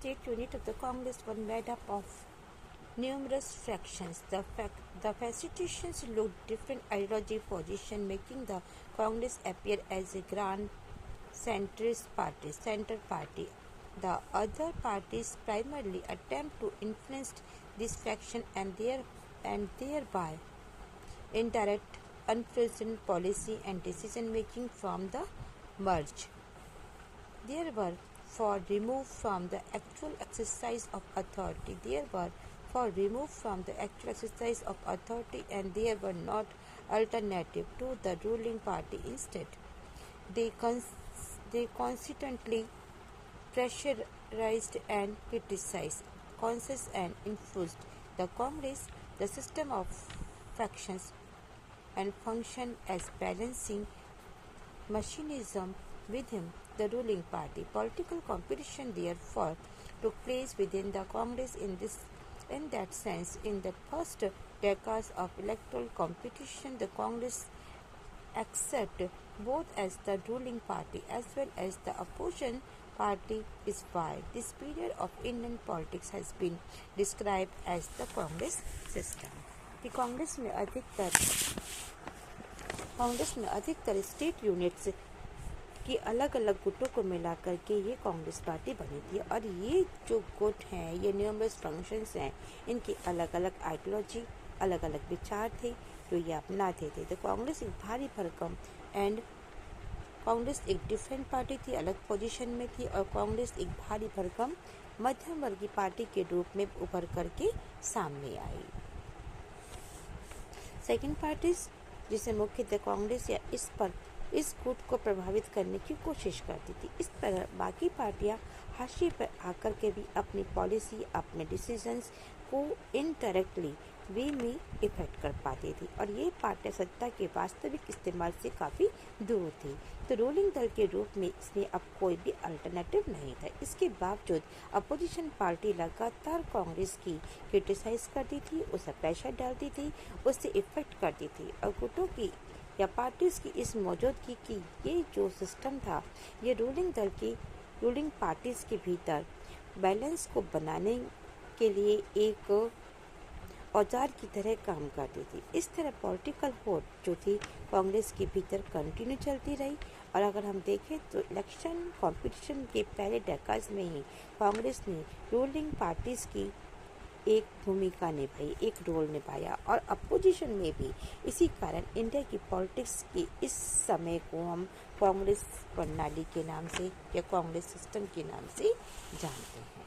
state unit of the Congress was made up of numerous fractions. The factions looked different ideology position, making the Congress appear as a grand center party. The other parties primarily attempt to influence this faction and thereby indirect influence policy and decision making from the merge. There were for removed from the actual exercise of authority. And there were not alternative to the ruling party. Instead, they constantly pressurized and criticized, consensus and influenced the Congress. The system of factions and function as balancing mechanism within the ruling party. Political competition therefore took place within the Congress in that sense. In the first decades of electoral competition, the Congress accepted both as the ruling party as well as the opposition party is wide. This period of Indian politics has been described as the Congress system. The Congress में अधिकतर state units की अलग अलग गुटों को मिलाकर के ये कांग्रेस पार्टी बनी थी और ये जो गुट हैं, ये न्यूमरस फंक्शंस हैं, इनकी अलग अलग आइडियोलॉजी, अलग अलग विचार थे जो ये अपनाते थे। तो कांग्रेस एक भारी भरकम कांग्रेस एक डिफरेंट पार्टी थी, अलग पोजीशन में थी और कांग्रेस एक भारी भरकम मध्यम वर्गीय पार्टी के रूप में उभर करके सामने आई। सेकंड पार्टीज जिसे मुख्यतः कांग्रेस या इस गुट को प्रभावित करने की कोशिश करती थी। इस तरह बाकी पार्टियां हाशिए पर आकर के भी अपनी पॉलिसी, अपने डिसीजंस को इनडायरेक्टली वे में इफेक्ट कर पाती थी और ये पार्टियां सत्ता के वास्तविक इस्तेमाल से काफ़ी दूर थी। तो रूलिंग दल के रूप में इसमें अब कोई भी अल्टरनेटिव नहीं था। इसके बावजूद अपोजिशन पार्टी लगातार कांग्रेस की क्रिटिसाइज करती थी, उसे प्रेशर डालती थी, उससे इफेक्ट करती थी और गुटों की या पार्टीज की इस मौजूदगी की ये जो सिस्टम था, ये रूलिंग पार्टीज के भीतर बैलेंस को बनाने के लिए एक औजार की तरह काम करती थी। इस तरह पॉलिटिकल वोट जो थी कांग्रेस के भीतर कंटिन्यू चलती रही और अगर हम देखें तो इलेक्शन कंपटीशन के पहले डेकेड्स में ही कांग्रेस ने रूलिंग पार्टीज की एक भूमिका निभाई, एक रोल निभाया और अपोजिशन में भी। इसी कारण इंडिया की पॉलिटिक्स की इस समय को हम कांग्रेस प्रणाली के नाम से या कांग्रेस सिस्टम के नाम से जानते हैं।